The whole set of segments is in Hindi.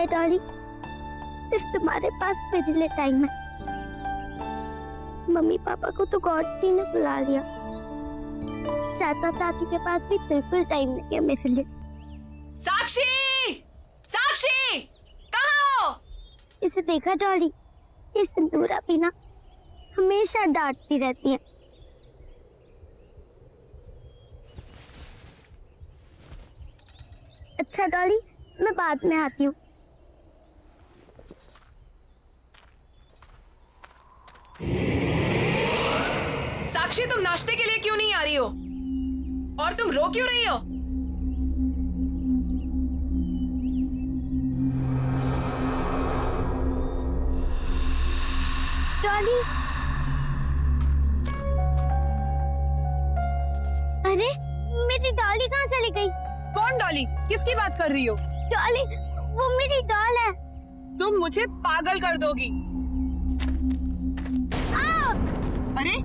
है डॉली, सिर्फ तुम्हारे पास मेरे लिए टाइम है। मम्मी पापा को तो गॉड जी ने बुला लिया, चाचा चाची के पास भी बिल्कुल टाइम नहीं है मेरे लिए। साक्षी! साक्षी! कहाँ हो? इसे देखा डॉली, ये सिंदूरा भी ना हमेशा डांटती रहती है। अच्छा डॉली, मैं बाद में आती हूँ। साक्षी, तुम नाश्ते के लिए क्यों नहीं आ रही हो? और तुम रो क्यों रही हो? डॉली, अरे मेरी डॉली कहाँ चली गई? कौन डॉली? किसकी बात कर रही हो? डॉली, वो मेरी डॉल है। तुम मुझे पागल कर दोगी। अरे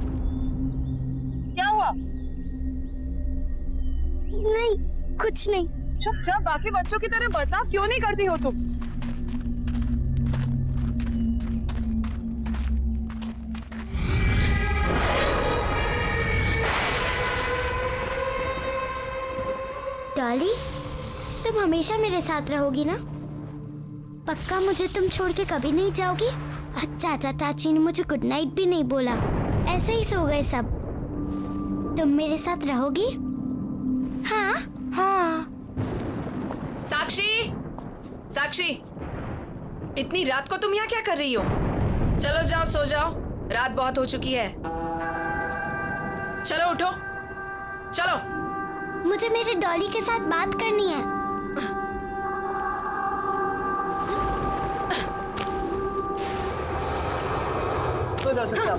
क्या हुआ? नहीं, कुछ नहीं। चुपचाप बाकी बच्चों की तरह बर्ताव क्यों नहीं करती हो तुम? डॉली, तुम हमेशा मेरे साथ रहोगी ना? पक्का मुझे तुम छोड़ के कभी नहीं जाओगी? चाचा चाची ने मुझे गुड नाइट भी नहीं बोला, ऐसे ही सो गए सब। तुम मेरे साथ रहोगी? हाँ हाँ। साक्षी! साक्षी! इतनी रात को तुम यहाँ क्या कर रही हो? चलो जाओ, सो जाओ, रात बहुत हो चुकी है। चलो उठो, चलो। मुझे मेरे डॉली के साथ बात करनी है। तो जा सकता।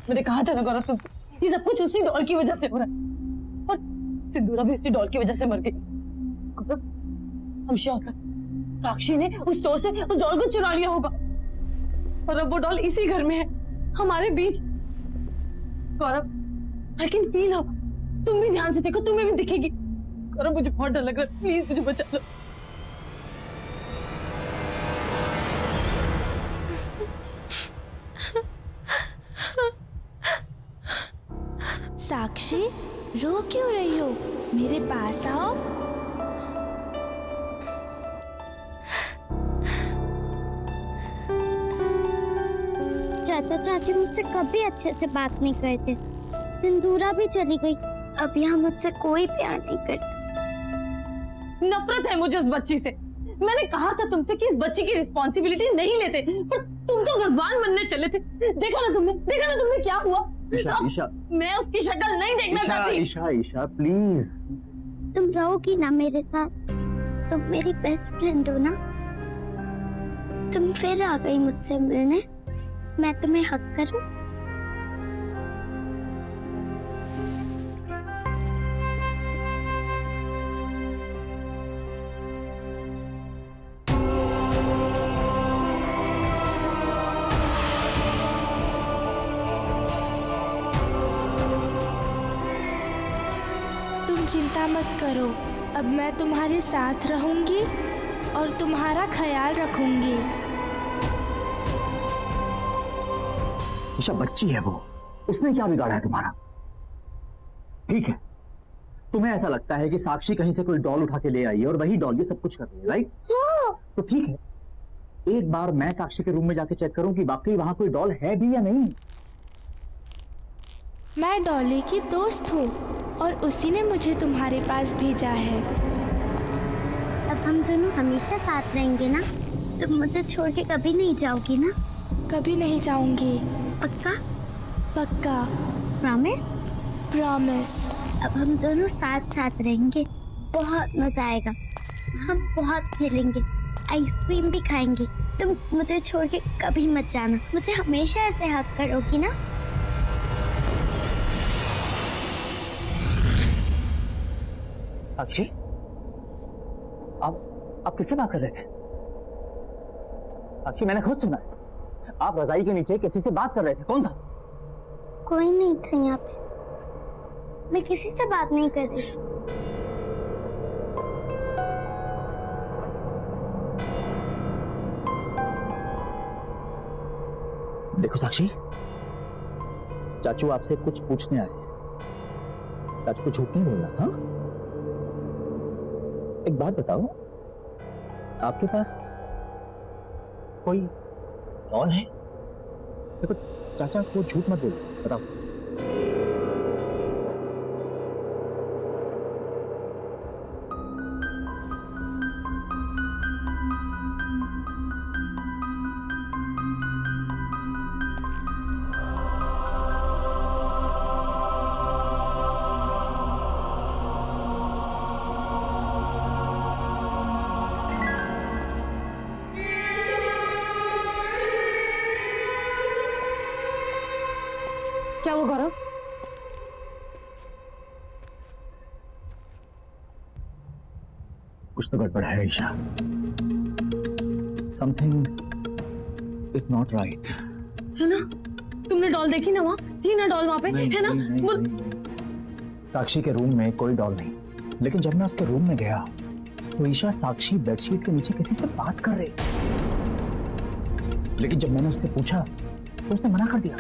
मैंने कहा था ना गौरव तुमसे, ये सब कुछ उसी डॉल की वजह से हो रहा है, और सिंदूरा भी उसी डॉल की वजह से मर गई। गौरव, हम श्योर हैं, साक्षी ने उस स्टोर से उस डॉल को चुरा लिया होगा, और अब वो डॉल इसी घर में है, हमारे बीच। गौरव, आई कैन फील हर। तुम भी ध्यान से देखो, तुम्हें भी दिखेगी। गौरव, मुझे बहुत डर लग रहा है, प्लीज मुझे बचा लो। साक्षी, रो क्यों रही हो? मेरे पास आओ। चाचा चाची मुझसे कभी अच्छे से बात नहीं करते। सिंदूरा भी चली गई, अब यहाँ मुझसे कोई प्यार नहीं करता। नफरत है मुझे उस बच्ची से। मैंने कहा था तुमसे कि इस बच्ची की रिस्पॉन्सिबिलिटीज नहीं लेते, पर तुम तो भगवान बनने चले थे। देखा ना तुमने क्या हुआ? ईशा, मैं उसकी शक्ल नहीं देखना चाहती। ईशा प्लीज। तुम रहोगी ना मेरे साथ? तुम मेरी बेस्ट फ्रेंड हो ना? तुम फिर आ गई मुझसे मिलने, मैं तुम्हें हक करूं? चिंता मत करो, अब मैं तुम्हारे साथ रहूंगी और तुम्हारा ख्याल रखूंगी। ईशा बच्ची है वो, उसने क्या बिगाड़ा है तुम्हारा? ठीक है, तुम्हें ऐसा लगता है कि साक्षी कहीं से कोई डॉल उठा के ले आई है और वही डॉल ये सब कुछ कर रही है, राइट? तो ठीक है, एक बार मैं साक्षी के रूम में जाके चेक करूं कि वाकई वहां कोई डॉल है भी या नहीं। मैं डॉली की दोस्त हूँ और उसी ने मुझे तुम्हारे पास भेजा है। अब हम दोनों हमेशा साथ रहेंगे ना? तुम मुझे छोड़ के कभी नहीं जाओगी ना? कभी नहीं जाऊंगी। पक्का? पक्का। प्रॉमिस? प्रॉमिस। अब हम दोनों साथ साथ रहेंगे, बहुत मजा आएगा। हम बहुत खेलेंगे, आइसक्रीम भी खाएंगे। तुम मुझे छोड़ के कभी मत जाना, मुझे हमेशा ऐसे हक करोगी ना? साक्षी, आप किससे बात कर रहे थे? साक्षी, मैंने खुद सुना है, आप रजाई के नीचे किसी से बात कर रहे थे। कौन था? कोई नहीं था यहाँ पे, मैं किसी से बात नहीं कर रही। देखो साक्षी, चाचू आपसे कुछ पूछने आए हैं। चाचू को झूठ नहीं बोलना, हाँ? एक बात बताओ, आपके पास कोई डॉल है? देखो चाचा को झूठ मत बोलो, बताओ। क्या हुआ गौरव? कुछ तो गड़बड़ है Isha. Something is not right. है ना? तुमने डॉल देखी ना? वहाँ थी ना डॉल, वहाँ पे है ना? साक्षी के रूम में कोई डॉल नहीं, लेकिन जब मैं उसके रूम में गया तो ईशा साक्षी बेडशीट के नीचे किसी से बात कर रही, लेकिन जब मैंने उससे पूछा तो उसने मना कर दिया।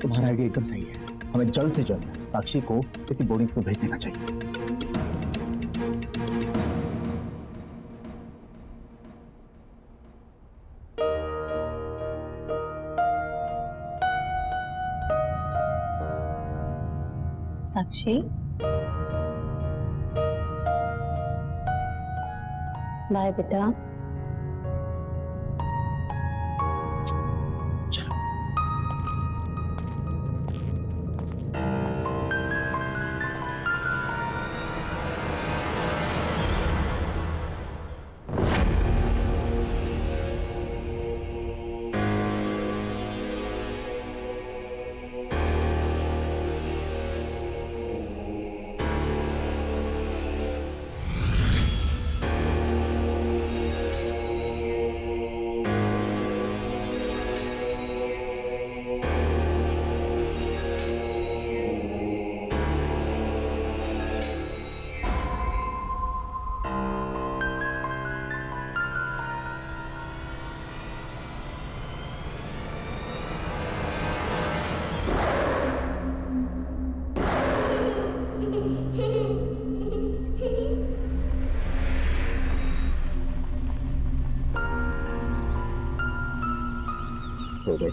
तुम्हारा आइडिया एकदम सही है, हमें जल्द से जल्द साक्षी को किसी बोर्डिंग स्कूल भेज देना चाहिए। साक्षी, बाय बेटा। सो गए।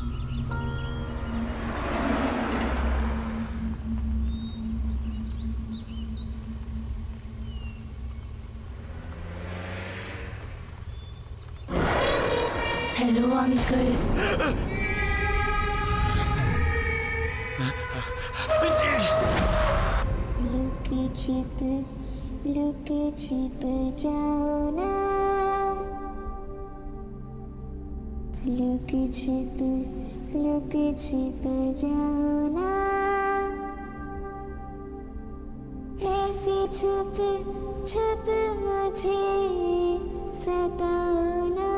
Hello uncle. लुके छिप जाओ ना, लुके छिप जाओ ना, ऐसे छुप छुप मुझे सताओ ना,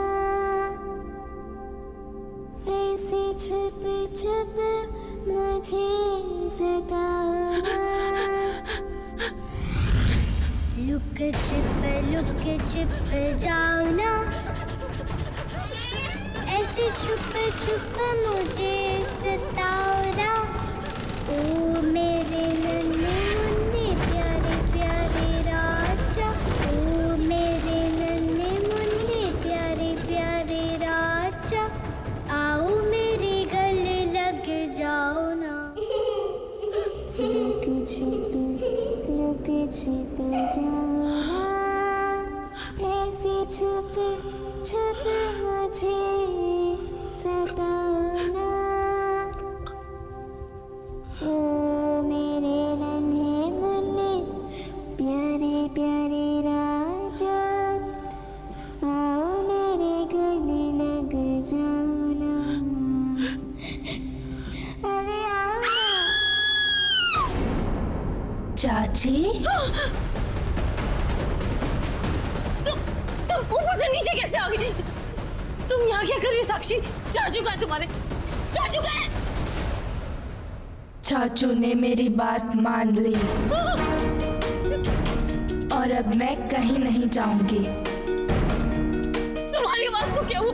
ऐसे छुप छुप मुझे सताओ ना। लुक छिप जाओ ना, ऐसे छुप छुप मुझे सताओ ना। ओ मेरे नन्हे मुन्ने प्यारे प्यारे राजा, ओ मेरे नन्हे मुन्ने प्यारे प्यारे राजा, आओ मेरे गले लग जाओ ना। लुक छिप जाओ ना, ऐसे छुप छुप मुझे सताओ ना। ओ मेरे नन्हे मुन्ने प्यारे प्यारे राजा, आओ मेरे गले लग जाओ ना। अरे आओ ना। चाची, तुम ऊपर से नीचे कैसे आ गई? तुम यहाँ क्या कर रही हो साक्षी? चाचू कहाँ है तुम्हारे? चाचू कहाँ है? चाचू ने मेरी बात मान ली और अब मैं कहीं नहीं जाऊंगी। तुम्हारी आवाज को क्या हुआ?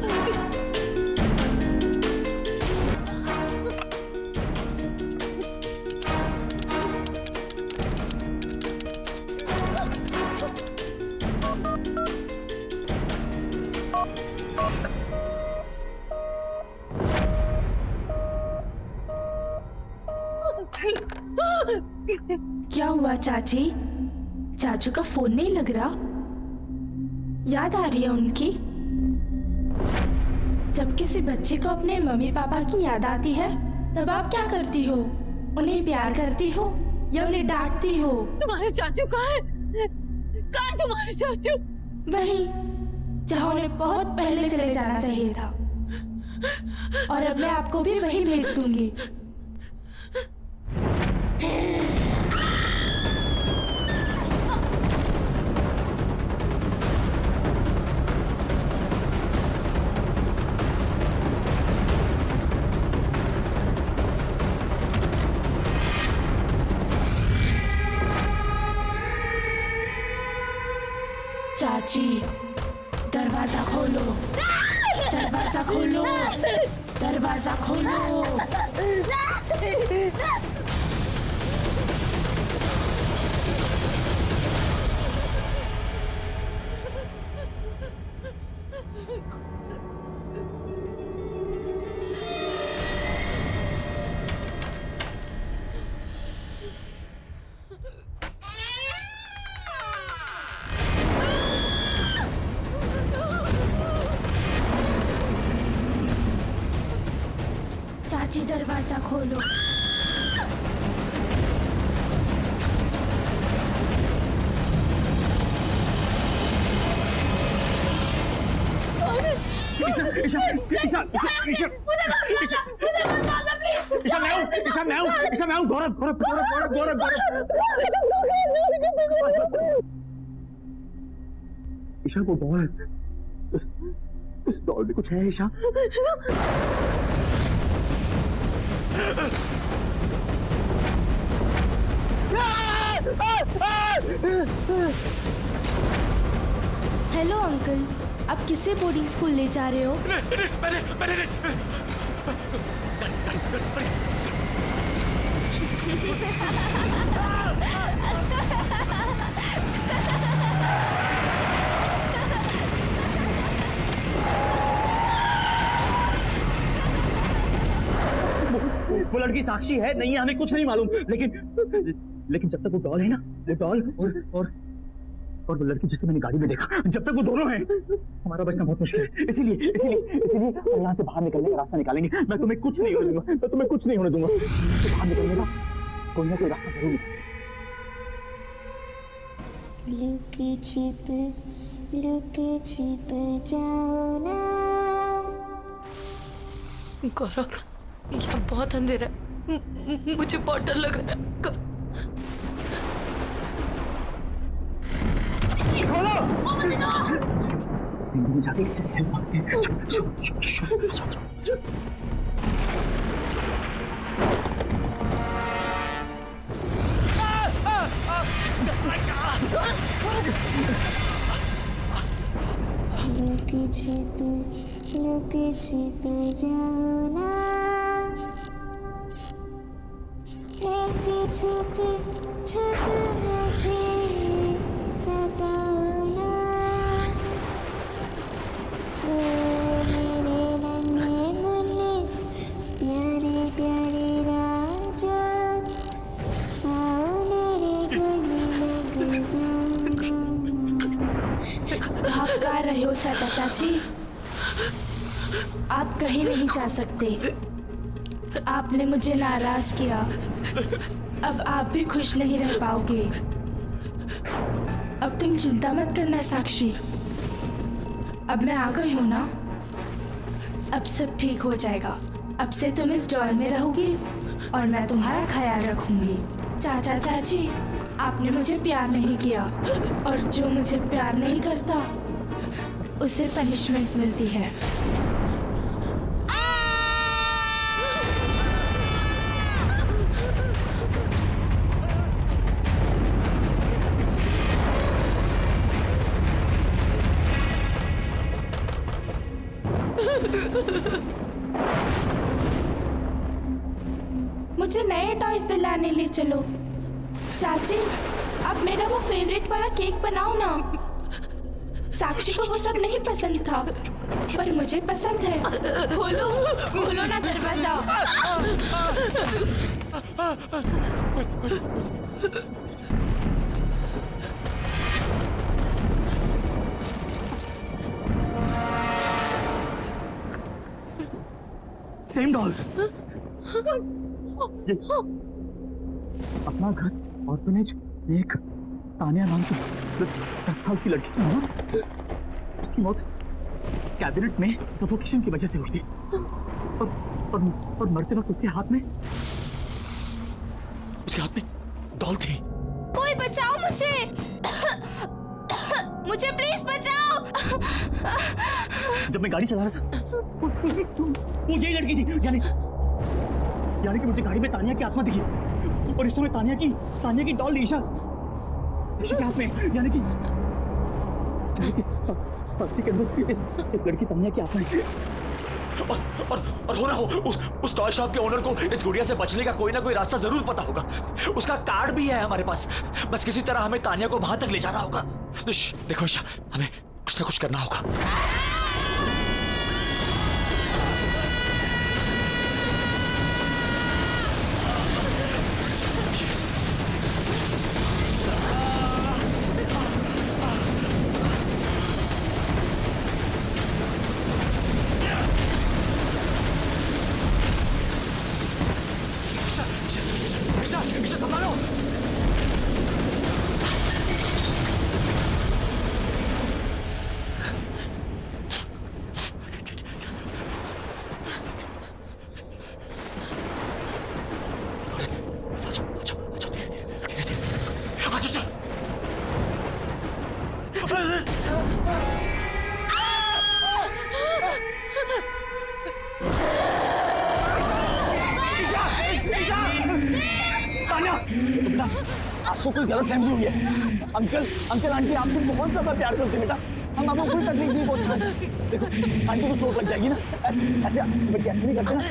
क्या हुआ चाची? चाचू का फोन नहीं लग रहा? याद आ रही है उनकी? जब किसी बच्चे को अपने मम्मी पापा की याद आती है तब आप क्या करती हो? उन्हें प्यार करती हो या उन्हें डांटती हो? तुम्हारे चाचू कहाँ है? कहाँ है तुम्हारे चाचू? वहीं जहाँ उन्हें बहुत पहले चले जाना चाहिए था। और अब मैं आपको भी वहीं भेज दूंगी। चाची, दरवाजा खोलो, दरवाजा खोलो, दरवाजा खोलो। चाची, दरवाजा खोलो। ईशा ईशा ईशा ईशा ईशा मैं हूँ गौरव गौरव गौरव गौरव गौरव। ईशा वो डॉल है, उस डॉल में कुछ है ईशा। हेलो अंकल, आप किसे बोर्डिंग स्कूल ले जा रहे हो? वो लड़की साक्षी है नहीं है हमें कुछ नहीं मालूम, लेकिन जब तक वो डॉल है ना, वो डॉल और वो लड़की जिसे मैंने गाड़ी में देखा, जब तक वो दोनों हैं हमारा बचना बहुत मुश्किल है। इसीलिए हम यहाँ से बाहर निकलने का रास्ता निकालेंगे। मैं तुम्हें कुछ नहीं होने दूंगा, बाहर निकलने का कोई ना कोई रास्ता जरूर निकालेंगे। लुक छिप जाओ ना। गौरव, यहाँ बहुत अंधेरा है, मुझे बहुत डर लग रहा है। जाके किसी से हेल्प मांगते हैं। लुके छिपे जाओ ना, ऐसे छुपे छुपे मुझे सताओ ना, ओ मेरे नन्हे मुन्ने प्यारे प्यारे राजा, आओ मेरे गले लग जाओ ना। आप गा रहे हो चाचा चाची? आप कहीं नहीं जा सकते। आपने मुझे नाराज किया, अब आप भी खुश नहीं रह पाओगे। अब तुम चिंता मत करना साक्षी, अब मैं आ गई हूँ ना, अब सब ठीक हो जाएगा। अब से तुम इस डॉल में रहोगी और मैं तुम्हारा ख्याल रखूंगी। चाचा चाची, आपने मुझे प्यार नहीं किया और जो मुझे प्यार नहीं करता उसे पनिशमेंट मिलती है। मुझे नए टॉयज दिलाने ले चलो। चाची, अब मेरा वो फेवरेट वाला केक बनाओ ना। साक्षी को वो सब नहीं पसंद था, पर मुझे पसंद है। खोलो खोलो ना दरवाजा। Same doll. अपना घर ऑर्फनेज में एक तानिया नाम की 10 साल की लड़की की मौत, उसकी मौत कैबिनेट में सफोकेशन की वजह से हुई थी और मरते वक्त उसके हाथ में डॉल थी। कोई बचाओ मुझे। मुझे प्लीज बचाओ। जब मैं गाड़ी चला रहा था वो यही लड़की थी, यानी कि मुझे गाड़ी में तानिया की आत्मा दिखी और इस समय तानिया की डॉल ईशा के हाथ में, यानी कि साक्षी के अंदर इस लड़की तानिया की आत्मा है। और हो ना हो उस टॉय शॉप के ओनर को इस गुड़िया से बचने का कोई ना कोई रास्ता जरूर पता होगा। उसका कार्ड भी है हमारे पास, बस किसी तरह हमें तानिया को वहां तक ले जाना होगा। देखो ईशा, हमें कुछ ना कुछ करना होगा। ईशा संभालो। आपको कोई गलतफहमी हुई है। अंकल आंटी आपसे बहुत ज्यादा प्यार करते हैं बेटा, हम आपको कोई तकलीफ नहीं पहुंचा सकते। देखो आंटी को चोट लग जाएगी ना, ऐसे नहीं करते ना।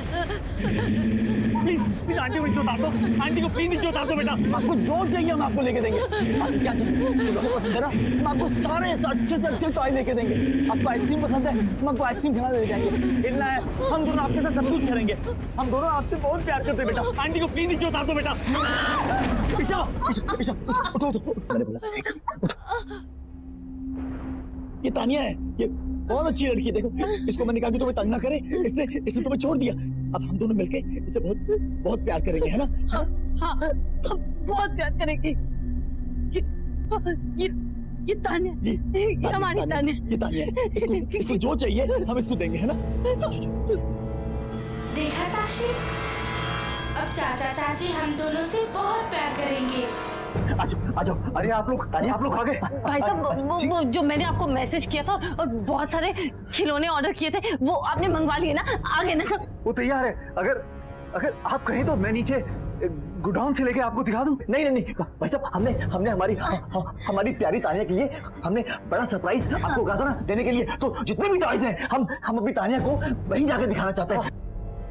प्लीज आंटी को नीचे उतार दो, आंटी को प्लीज नीचे उतार दो बेटा। आपको जो चाहिए हम आपको लेके देंगे। आपको क्या चाहिए पसंद है ना, हम आपको सारे अच्छे से अच्छे टॉय लेके देंगे। आपको आइसक्रीम पसंद है, हम आपको आइसक्रीम खिलाने ले जाएंगे। हिलना है, हम दोनों आपके साथ सब कुछ करेंगे। हम दोनों आपसे बहुत प्यार करते हैं बेटा। आंटी को प्लीज नीचे उतार दो बेटा। ईशा उठो। मैंने बोला ये तानिया है, ये बहुत अच्छी लड़की है। देखो इसको मैंने कहा कि तुम्हें तंग ना करे, इसने तुम्हें छोड़ दिया। अब हम दोनों मिलके इसे बहुत प्यार करेंगे, है ना? हाँ, हम बहुत प्यार करेंगे। ये तानिया, ये हमारी तानिया, ये तानिया है। इसको जो चाहिए हम इसको देंगे, है ना? देखा साक्षी, अब चाचा चाची हम दोनों से बहुत प्यार करेंगे। आ जाओ। अरे आप लोग आ गए। भाई साहब, वो जो मैंने आपको मैसेज किया था और बहुत सारे खिलौने ऑर्डर किए थे, वो आपने मंगवा लिए ना? आ गए ना सब? वो तैयार है। अगर आप कहें तो मैं नीचे गोडाउन से लेके आपको दिखा दूं? नहीं नहीं नहीं भाई साहब, हमने हमारी प्यारी तानिया के लिए हमने बड़ा सरप्राइज आपको कहा था ना देने के लिए। तो जितने भी टॉयज हैं हम अपनी तानिया को वहीं जाके दिखाना चाहते हैं।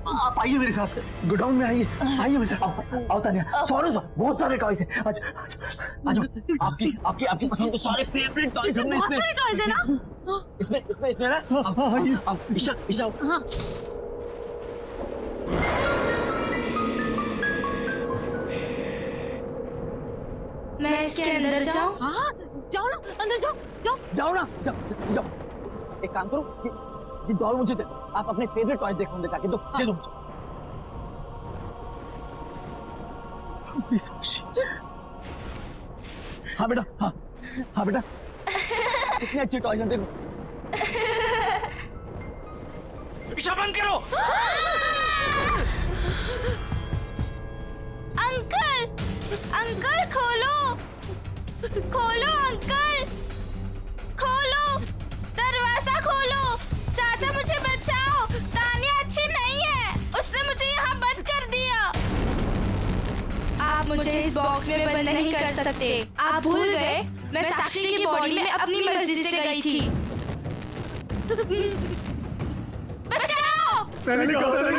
आप आइए मेरे साथ, गोडाउन में आइए मेरे साथ। आओ तानिया, सॉरी बहुत सारे टॉयज हैं। आज आपकी पसंद के सारे फेवरेट टॉयज हमने इसमें। सारे टॉयज है ना इसमें ना। ईशा हाँ मैं इसके अंदर जाऊं? हाँ जाओ ना, अंदर जाओ ना, जाओ। एक काम करो, ये डॉल मुझे दे दो। आप अपने फेवरेट टॉयज देखो अंदर जाके, दे दो मुझे। हाँ बेटा, हाँ बेटा, कितने अच्छे टॉयज हैं देखो। ईशा बंद करो। अंकल खोलो अंकल, खोलो दरवाजा खोलो। चाचा मुझे बचाओ, तानिया अच्छी नहीं है, उसने मुझे यहाँ बंद कर दिया। आप मुझे इस बॉक्स में बंद नहीं कर सकते। आप भूल गए मैं साक्षी की बॉडी में अपनी मर्जी से गई थी। बचाओ, मैंने कहा था कि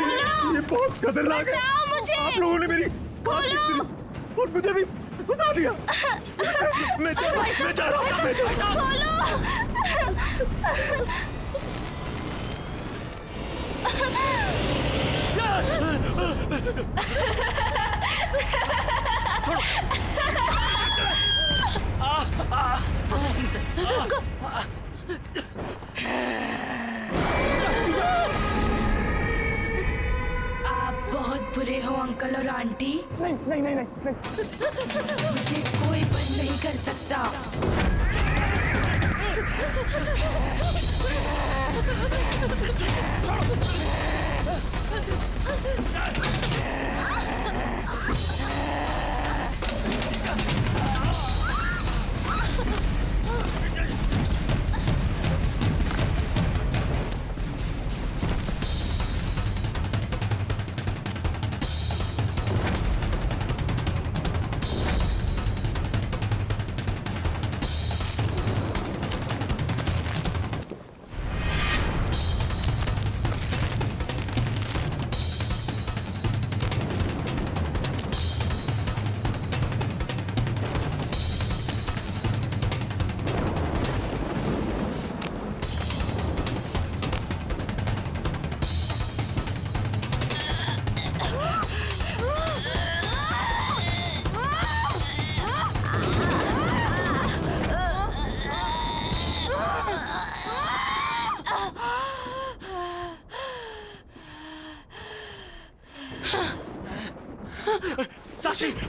ये बहुत खतरनाक है। बचाओ मुझे। आप लोगों ने मेरी बात नहीं सुनी और मुझे भी फंसा दिया। मैं जा रहा हूँ। खोलो। आप बहुत बुरे हो अंकल और आंटी। नहीं। मुझे कोई बंद नहीं कर सकता।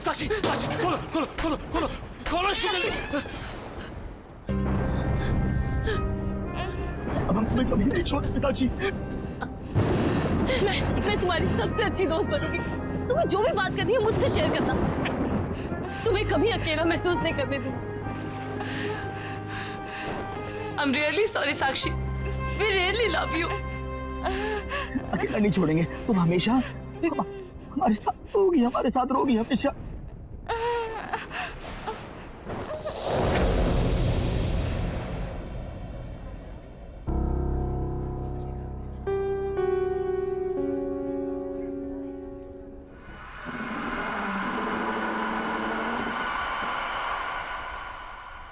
साक्षी खोलो इसको जल्दी। अब हम तुम्हें कभी नहीं छोड़ेंगे साक्षी। मैं तुम्हारी सबसे अच्छी दोस्त बनूंगी। तुम्हें जो भी बात करनी है मुझसे शेयर करना। तुम्हें कभी अकेला महसूस नहीं करने दूंगी। I'm really sorry Sakshi, we really love you। अकेला नहीं छोड़ेंगे, तुम हमेशा हमारे साथ रहोगी हमेशा।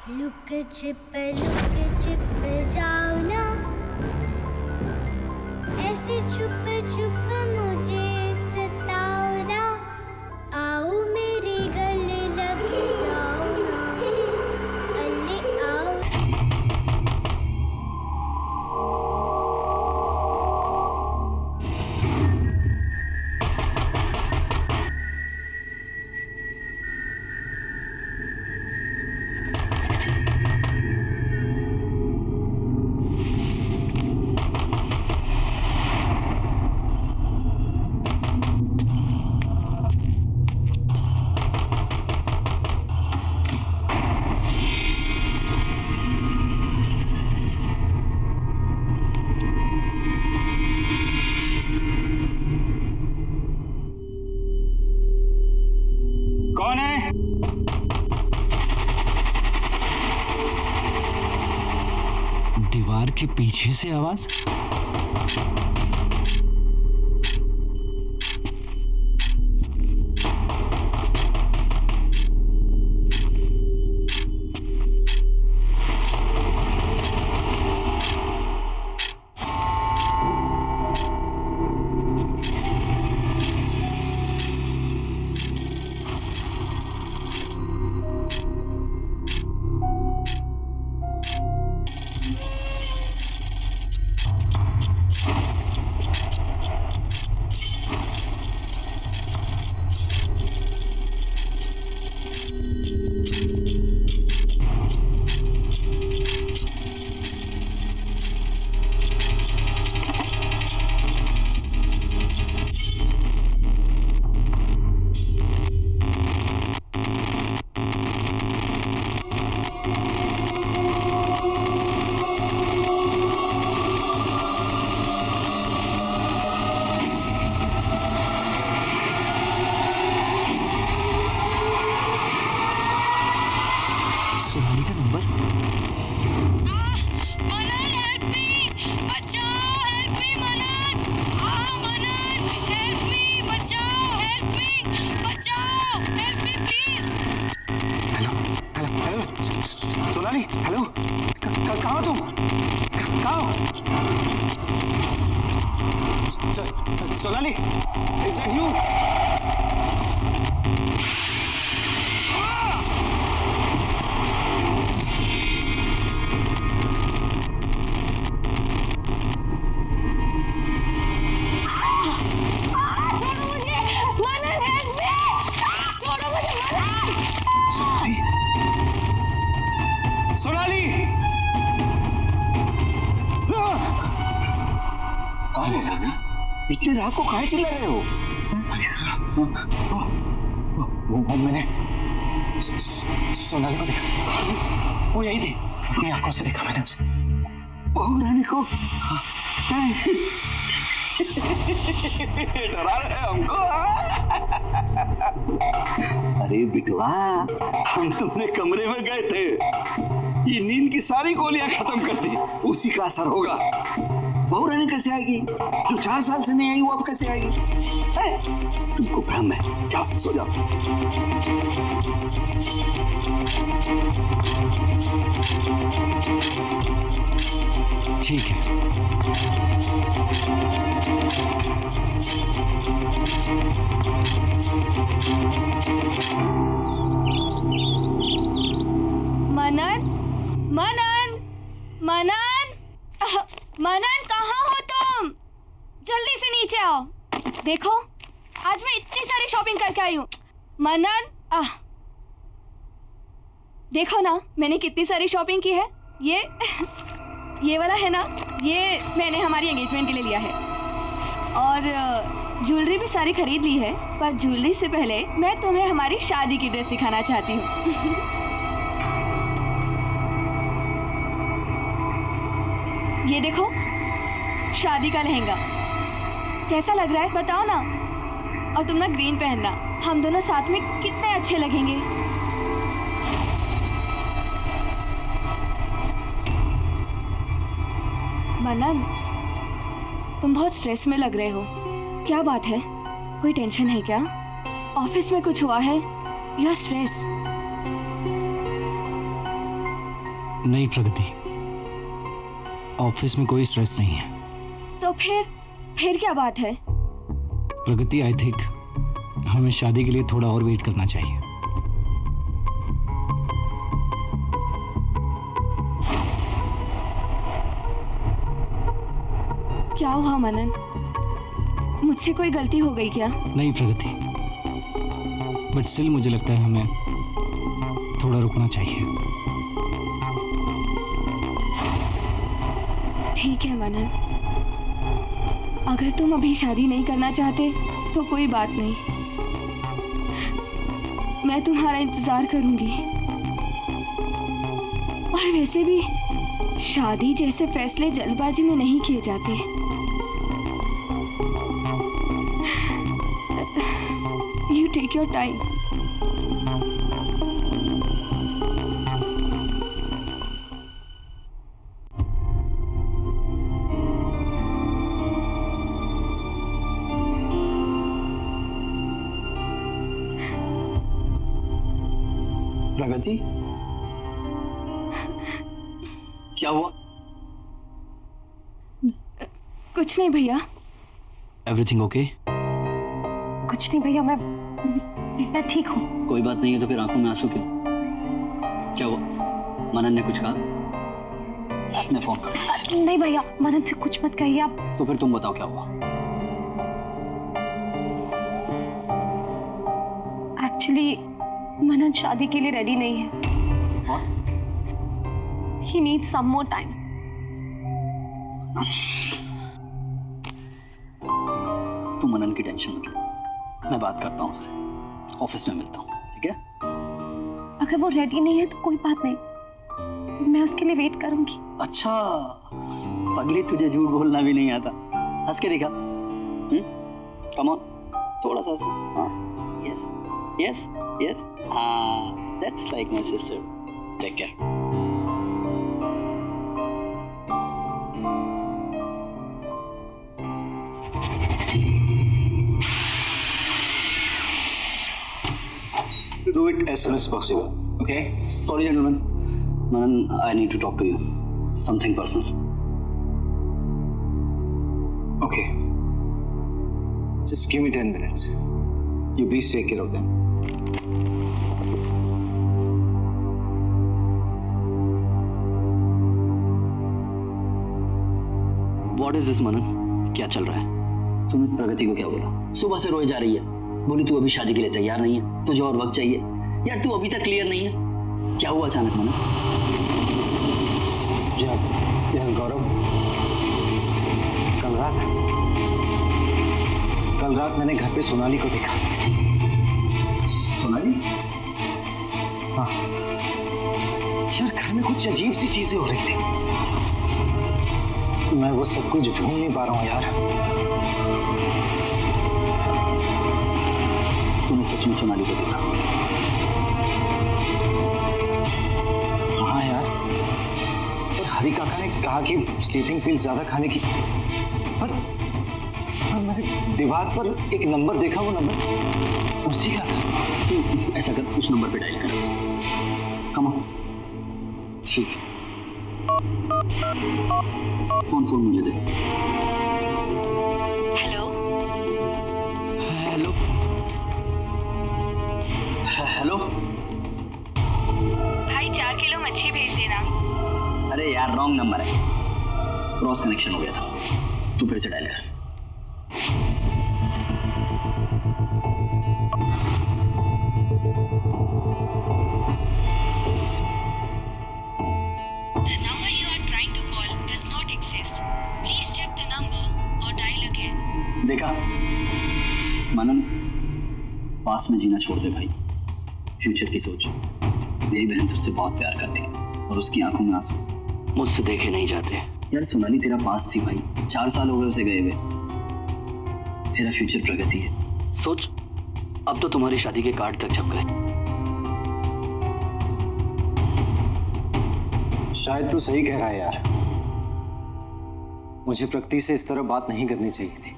लुक छिप जाओ ना, ऐसे छुप मुझे सताओ ना। आओ मेरे गले लग जाओ ना, गले आओ। आपके पीछे से आवाज। सोनाली का नंबर। मनन हेल्प मी, बचाओ, हेल्प मी मनन। मनन हेल्प मी, बचाओ, हेल्प मी, बचाओ, help me please. Hello hello hello Sonali, hello कहाँ हो तुम? कहाँ हो? Sonali, is that you? छोड़ो मुझे, मनन हेल्प मी, छोड़ो मुझे मनन। सोनाली, कौन है ना? इतनी रात को काहे चिल्ला रहे हो? वो मैंने सोनाली को देखा, वो यही थी, अपनी आंखों से देखा मैंने उसे। बहू रानी को डरा रहे हमको। अरे बिटवा, हम तुम्हारे कमरे में गए थे, ये नींद की सारी गोलियां खत्म कर दी, उसी का असर होगा। बहू रानी कैसे आएगी? जो 4 साल से नहीं आई वो अब कैसे आएगी? तुमको भ्रम है, जाओ सो जाओ। ठीक है। मनन, मनन, मनन, मनन कहाँ हो तुम? जल्दी से नीचे आओ। देखो, आज मैं इतनी सारी शॉपिंग करके आई हूँ। मनन, देखो ना, मैंने कितनी सारी शॉपिंग की है। ये वाला है ना, ये मैंने हमारी एंगेजमेंट के लिए लिया है। और ज्वेलरी भी सारी खरीद ली है, पर ज्वेलरी से पहले मैं तुम्हें हमारी शादी की ड्रेस सिखाना चाहती हूँ। ये देखो, शादी का लहंगा कैसा लग रहा है बताओ ना। और तुम ना ग्रीन पहनना, हम दोनों साथ में कितने अच्छे लगेंगे। मनन, तुम बहुत स्ट्रेस में लग रहे हो, क्या बात है? कोई टेंशन है क्या? ऑफिस में कुछ हुआ है? You are stressed? नहीं प्रगति, ऑफिस में कोई स्ट्रेस नहीं है। तो फिर क्या बात है? प्रगति, आई थिंक हमें शादी के लिए थोड़ा और वेट करना चाहिए। क्या हुआ मनन? मुझसे कोई गलती हो गई क्या? नहीं प्रगति, बट स्टिल मुझे लगता है हमें थोड़ा रुकना चाहिए। ठीक है मनन, अगर तुम अभी शादी नहीं करना चाहते तो कोई बात नहीं, मैं तुम्हारा इंतजार करूंगी। और वैसे भी शादी जैसे फैसले जल्दबाजी में नहीं किए जाते। You take your time. Pragati, क्या हुआ? कुछ नहीं भैया, एवरीथिंग ओके? कुछ नहीं भैया, मैं ठीक हूँ। कोई बात नहीं है तो फिर आंखों में आंसू क्यों? क्या हुआ? मनन ने कुछ कहा? मैं फोन करता हूँ। नहीं भैया, मनन से कुछ मत कहिए आप। तो फिर तुम बताओ क्या हुआ? एक्चुअली मनन शादी के लिए रेडी नहीं है। He needs some more time. तुम मनन की टेंशन मत ले, मैं बात करता हूँ उससे, ऑफिस में मिलता हूँ, ठीक है? अगर वो रेडी नहीं है तो कोई बात नहीं, मैं उसके लिए वेट करूंगी। अच्छा, पगली तुझे झूठ बोलना भी नहीं आता, हंस के दिखा। कम ऑन, थोड़ा सा हाँ, यस यस यस, हाँ, that's like my sister, take care. Do it as soon as possible, okay? Sorry, gentlemen. Manan, I need to talk to you. Something personal. Okay. Just give me 10 minutes. You please take care of them. What is this, Manan? क्या चल रहा है? तुमने प्रगति को क्या बोला? सुबह से रोए जा रही है, बोली तू अभी शादी के लिए तैयार नहीं है, तुझे और वक्त चाहिए। यार तू अभी तक क्लियर नहीं है, क्या हुआ अचानक मनन? यार गौरव, कल रात मैंने घर पे सोनाली को देखा। सोनाली? हाँ यार, घर में कुछ अजीब सी चीजें हो रही थी, मैं वो सब कुछ भूल नहीं पा रहा हूँ यार। तूने सच में सोनाली को देखा? हाँ यार, और हरी काका ने कहा कि स्लीपिंग पिल ज्यादा खाने की, पर मैंने दीवार पर एक नंबर देखा, वो नंबर उसी का था। तू ऐसा कर, उस नंबर पे डायल कर। Come on. ठीक है। फोन मुझे दे। हेलो हेलो हेलो भाई, 4 किलो मच्छी भेज देना। अरे यार, रॉन्ग नंबर है, क्रॉस कनेक्शन हो गया था, तू फिर से डायल कर। The number you are trying to call does not exist. Please check the number or dial again. देखा मनन, पास में जीना छोड़ दे भाई, फ्यूचर की सोच। मेरी बहन तुझसे बहुत प्यार करती है और उसकी आंखों में आंसू मुझसे देखे नहीं जाते। यार सोनाली तेरा पास थी भाई, 4 साल हो गए उसे गए हुए, तेरा फ्यूचर प्रगति है। सोच, अब तो तुम्हारी शादी के कार्ड तक छप गए। शायद तू सही कह रहा है यार, मुझे प्रगति से इस तरह बात नहीं करनी चाहिए थी।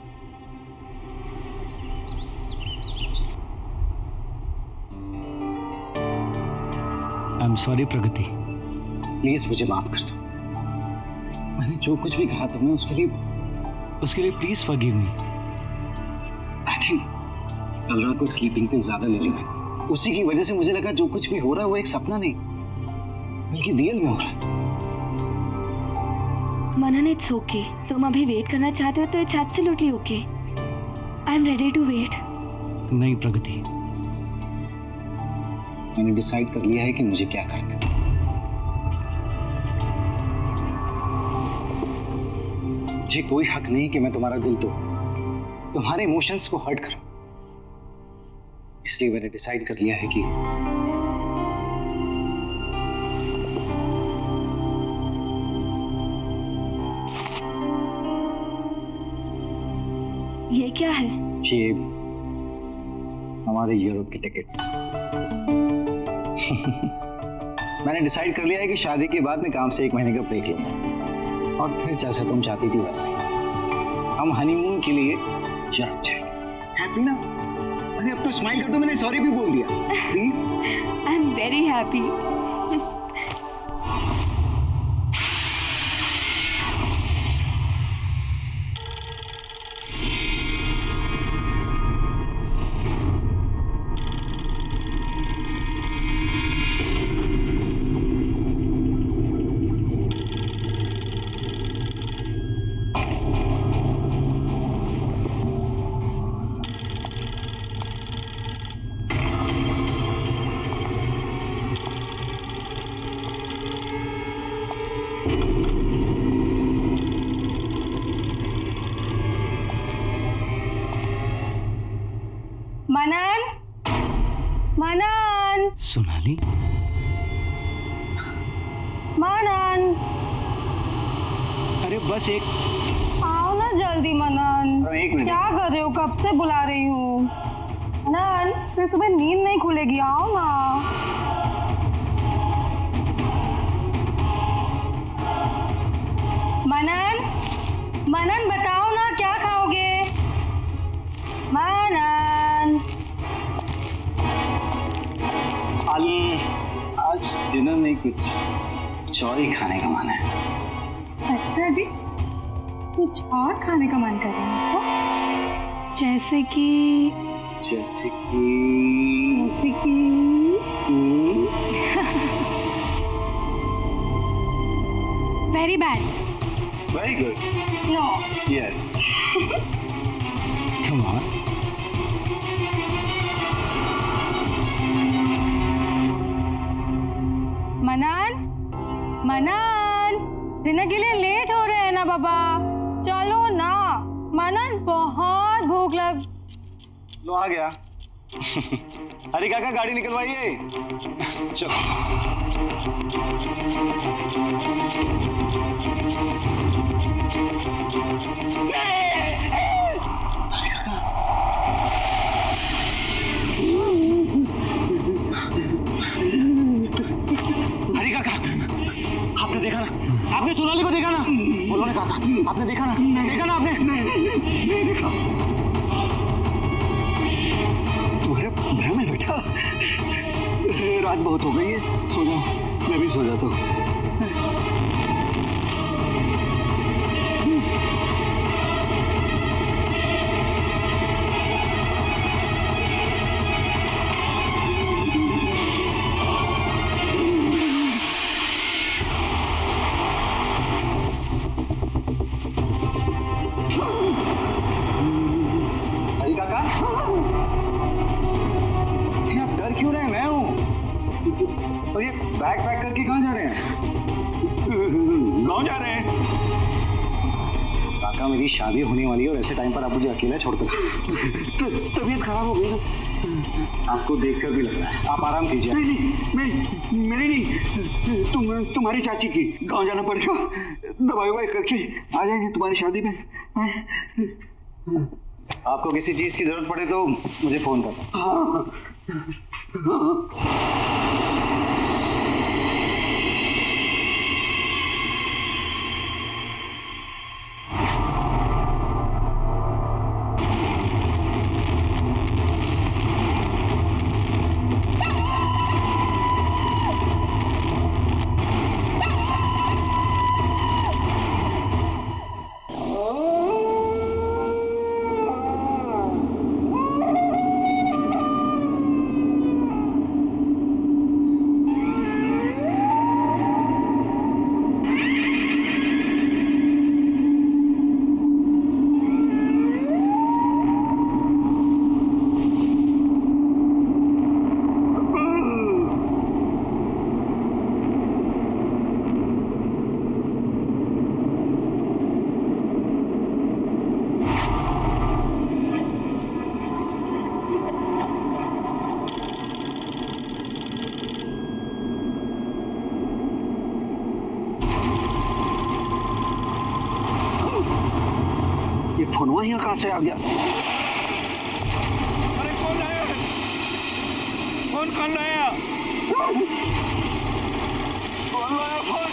I am sorry Pragati, please मुझे माफ कर दो, मैंने जो कुछ भी कहा तुम्हें उसके लिए please forgive me. I think कल रात को स्लीपिंग पे ज्यादा ले ली मैंने, उसी की वजह से मुझे लगा जो कुछ भी हो रहा है वो एक सपना नहीं बल्कि रियल में हो रहा है। मनन, इट्स ओके, तुम अभी वेट करना चाहते हो तो it's absolutely okay. I am ready to wait. नहीं प्रगति, मैंने डिसाइड कर लिया है कि मुझे क्या करना है। मुझे कोई हक नहीं कि मैं तुम्हारा दिल तोड़ूं, तुम्हारे इमोशंस को हर्ट करूं, इसलिए मैंने डिसाइड कर लिया है कि ये क्या है? ये हमारे यूरोप की टिकट्स। मैंने डिसाइड कर लिया है कि शादी के बाद मैं काम से 1 महीने का ब्रेक लूंगा और फिर जैसे तुम चाहती थी वैसे हम हनीमून के लिए यूरोप जाएंगे। हैप्पी ना? अरे अब तो स्माइल कर दो, मैंने सॉरी भी बोल दिया। Please. I am very happy. Manan, Manan, Sonali, Manan, अरे बस एक आओ ना जल्दी मनन। एक मिनट। क्या कर रहे हो? कब से बुला रही हूँ। मनन, फिर सुबह नींद नहीं खुलेगी, आओ ना। मनन, मनन बताओ ना क्या खाओगे? मनन। आज डिनर में कुछ और ही खाने का मन है। अच्छा जी, कुछ और खाने का मन कर रहा है आपको? जैसे कि very bad. Very good. No. Yes. Come on. Manan, Manan, dinner के लिए लेट हो रहे हैं ना बाबा, चलो ना। मनन, बहुत भूख लग। लो आ गया। हरी काका गाड़ी निकलवाइए। चलो। हरी काका, आपने देखा ना? आपने सोनाली को देखा ना? बोलो ना काका, आपने देखा ना? देखा ना आपने? नहीं देखा। तुम्हारे भ्रम है बेटा। रात बहुत हो गई है, सो जाओ। मैं भी सो जाता हूँ। हरी काका, आप डर क्यों रहे हैं? मैं हूँ। और ये बैग पैक करके कहाँ जा रहे हैं? गाँव जा रहे हैं। काका, मेरी शादी होने वाली है और ऐसे टाइम पर आप मुझे अकेला छोड़कर तबीयत खराब हो गई ना। आपको देखकर भी लग रहा है। आप आराम कीजिए। नहीं, मेरी नहीं, तुम्हारी चाची की। गाँव जाना पड़ेगा, दवाई ववाई करके आ जाएंगे तुम्हारी शादी में। आपको किसी चीज की जरूरत पड़े तो मुझे फोन करना। ये फोनवा यहाँ कहाँ से आ गया? अरे कौन लाया? कौन लाया? कौन लाया फोन?